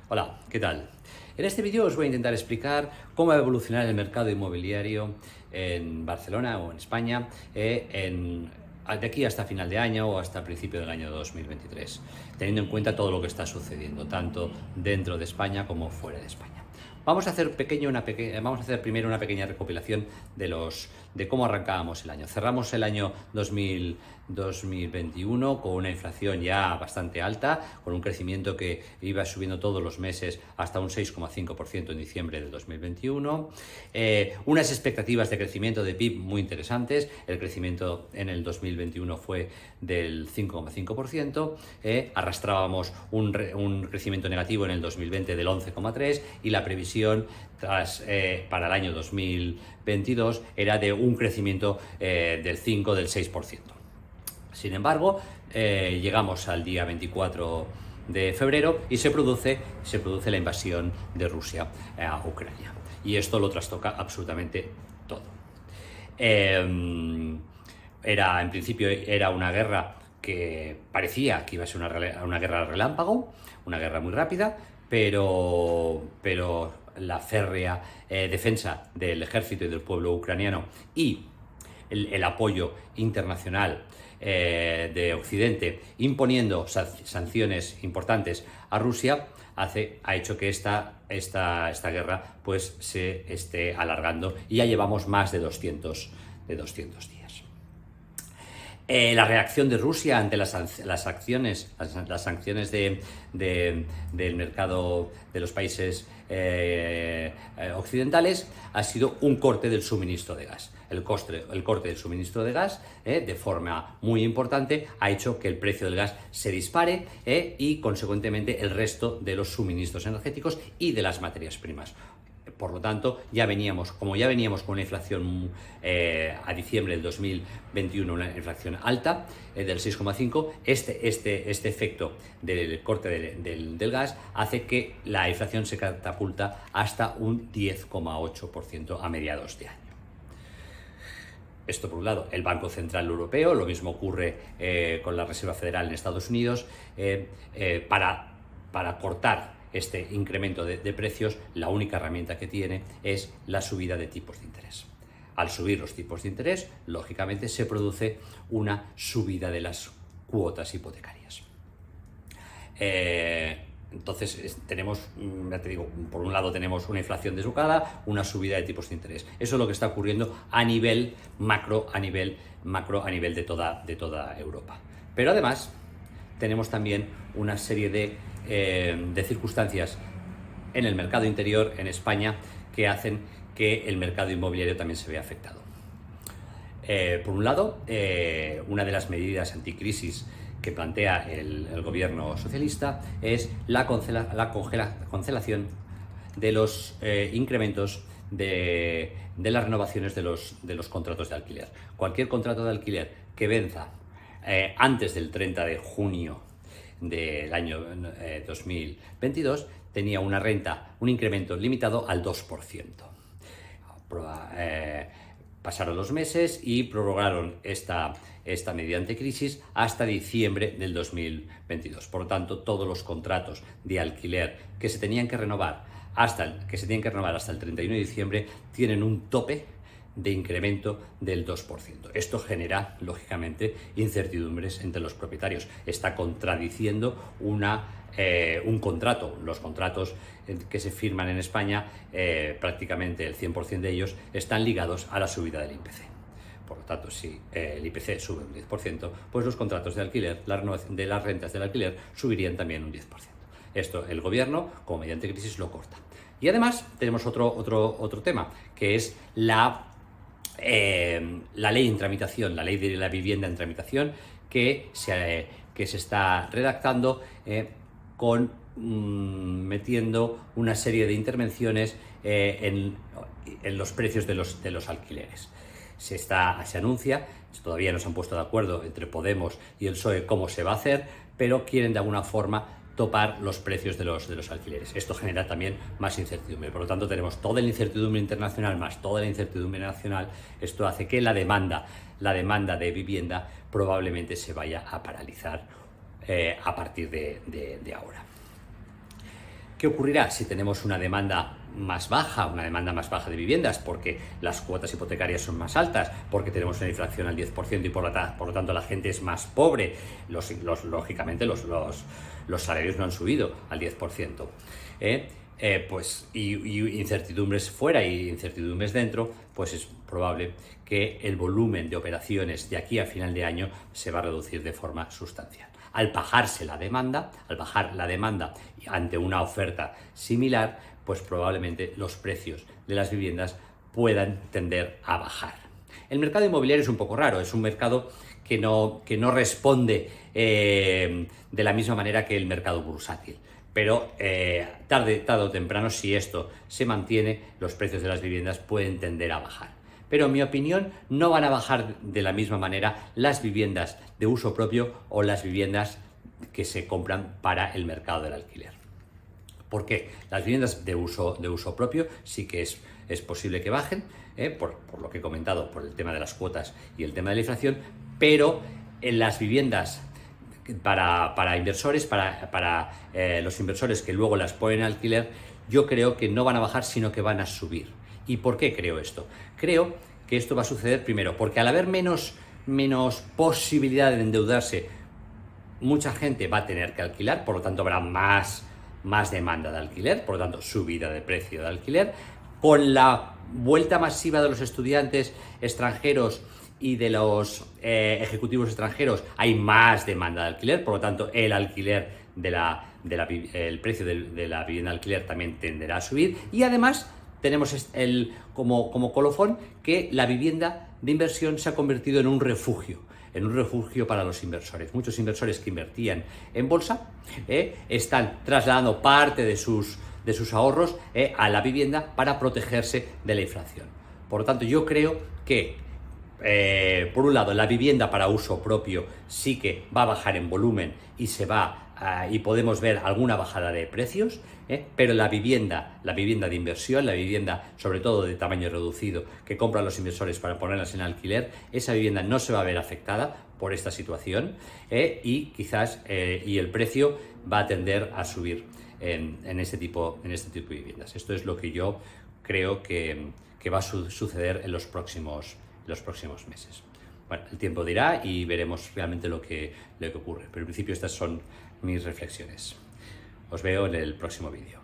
Hola, ¿qué tal? En este vídeo os voy a intentar explicar cómo va a evolucionar el mercado inmobiliario en Barcelona o en España de aquí hasta final de año o hasta principio del año 2023, teniendo en cuenta todo lo que está sucediendo, tanto dentro de España como fuera de España. Vamos a hacer primero una pequeña recopilación de cómo arrancábamos el año. Cerramos el año 2021 con una inflación ya bastante alta, con un crecimiento que iba subiendo todos los meses hasta un 6,5% en diciembre del 2021. Unas expectativas de crecimiento de PIB muy interesantes. El crecimiento en el 2021 fue del 5,5%. Arrastrábamos un crecimiento negativo en el 2020 del 11,3% y la previsión para el año 2022 era de un crecimiento del 6%. Sin embargo, llegamos al día 24 de febrero y se produce la invasión de Rusia a Ucrania. Y esto lo trastoca absolutamente todo. En principio era una guerra que parecía que iba a ser una guerra relámpago, una guerra muy rápida, pero la férrea defensa del ejército y del pueblo ucraniano y el apoyo internacional de Occidente imponiendo sanciones importantes a Rusia ha hecho que esta guerra pues se esté alargando y ya llevamos más de 200 días. La reacción de Rusia ante las sanciones del mercado de los países occidentales ha sido un corte del suministro de gas. El corte del suministro de gas de forma muy importante ha hecho que el precio del gas se dispare y consecuentemente el resto de los suministros energéticos y de las materias primas. Por lo tanto, como ya veníamos con una inflación a diciembre del 2021, una inflación alta del 6,5%, este efecto del corte del gas hace que la inflación se catapulta hasta un 10,8% a mediados de año. Esto por un lado. El Banco Central Europeo, lo mismo ocurre con la Reserva Federal en Estados Unidos, para cortar este incremento de precios, la única herramienta que tiene es la subida de tipos de interés. Al subir los tipos de interés, lógicamente se produce una subida de las cuotas hipotecarias. Entonces tenemos, ya te digo, por un lado tenemos una inflación desbocada, una subida de tipos de interés. Eso es lo que está ocurriendo a nivel macro, a nivel de toda Europa. Pero además tenemos también una serie de circunstancias en el mercado interior en España que hacen que el mercado inmobiliario también se vea afectado. Por un lado, una de las medidas anticrisis que plantea el gobierno socialista es la cancelación de los incrementos de las renovaciones de los contratos de alquiler. Cualquier contrato de alquiler que venza antes del 30 de junio del año 2022 tenía un incremento limitado al 2%. Pasaron los meses y prorrogaron esta medida anticrisis hasta diciembre del 2022. Por lo tanto, todos los contratos de alquiler que se tenían que renovar hasta el 31 de diciembre tienen un tope de incremento del 2%. Esto genera, lógicamente, incertidumbres entre los propietarios. Está contradiciendo un contrato. Los contratos que se firman en España, prácticamente el 100% de ellos están ligados a la subida del IPC. Por lo tanto, si el IPC sube un 10%, pues los contratos de alquiler, de las rentas del alquiler, subirían también un 10%. Esto el gobierno, como mediante crisis, lo corta. Y además tenemos otro tema, que es la ley en tramitación, la ley de la vivienda en tramitación, que se está redactando metiendo una serie de intervenciones en los precios de los alquileres. Se anuncia, todavía no se han puesto de acuerdo entre Podemos y el PSOE cómo se va a hacer, pero quieren de alguna forma topar los precios de los alquileres. Esto genera también más incertidumbre. Por lo tanto, tenemos toda la incertidumbre internacional más toda la incertidumbre nacional. Esto hace que la demanda de vivienda probablemente se vaya a paralizar a partir de ahora. ¿Qué ocurrirá si tenemos una demanda más baja de viviendas, porque las cuotas hipotecarias son más altas, porque tenemos una inflación al 10% y por lo tanto la gente es más pobre? Lógicamente los salarios no han subido al 10%. Pues incertidumbres fuera y incertidumbres dentro, pues es probable que el volumen de operaciones de aquí a final de año se va a reducir de forma sustancial. Al bajar la demanda ante una oferta similar, pues probablemente los precios de las viviendas puedan tender a bajar. El mercado inmobiliario es un poco raro, es un mercado que no responde de la misma manera que el mercado bursátil. Pero tarde o temprano, si esto se mantiene, los precios de las viviendas pueden tender a bajar. Pero en mi opinión no van a bajar de la misma manera las viviendas de uso propio o las viviendas que se compran para el mercado del alquiler. ¿Por qué? Las viviendas de uso propio sí que es posible que bajen, por lo que he comentado, por el tema de las cuotas y el tema de la inflación, pero en las viviendas para inversores, para los inversores que luego las ponen a alquiler, yo creo que no van a bajar, sino que van a subir. ¿Y por qué creo esto? Creo que esto va a suceder primero porque al haber menos posibilidad de endeudarse, mucha gente va a tener que alquilar, por lo tanto habrá más demanda de alquiler, por lo tanto subida de precio de alquiler. Con la vuelta masiva de los estudiantes extranjeros y de los ejecutivos extranjeros hay más demanda de alquiler, por lo tanto el alquiler el precio de la vivienda de alquiler también tenderá a subir, y además tenemos como colofón que la vivienda de inversión se ha convertido en un refugio para los inversores. Muchos inversores que invertían en bolsa están trasladando parte de sus ahorros a la vivienda para protegerse de la inflación. Por lo tanto, yo creo que por un lado, la vivienda para uso propio sí que va a bajar en volumen y podemos ver alguna bajada de precios, pero la vivienda de inversión, la vivienda sobre todo de tamaño reducido que compran los inversores para ponerlas en alquiler, esa vivienda no se va a ver afectada por esta situación y quizás el precio va a tender a subir en este tipo de viviendas. Esto es lo que yo creo que va a suceder en los próximos meses. Bueno, el tiempo dirá y veremos realmente lo que ocurre, pero en principio estas son mis reflexiones. Os veo en el próximo vídeo.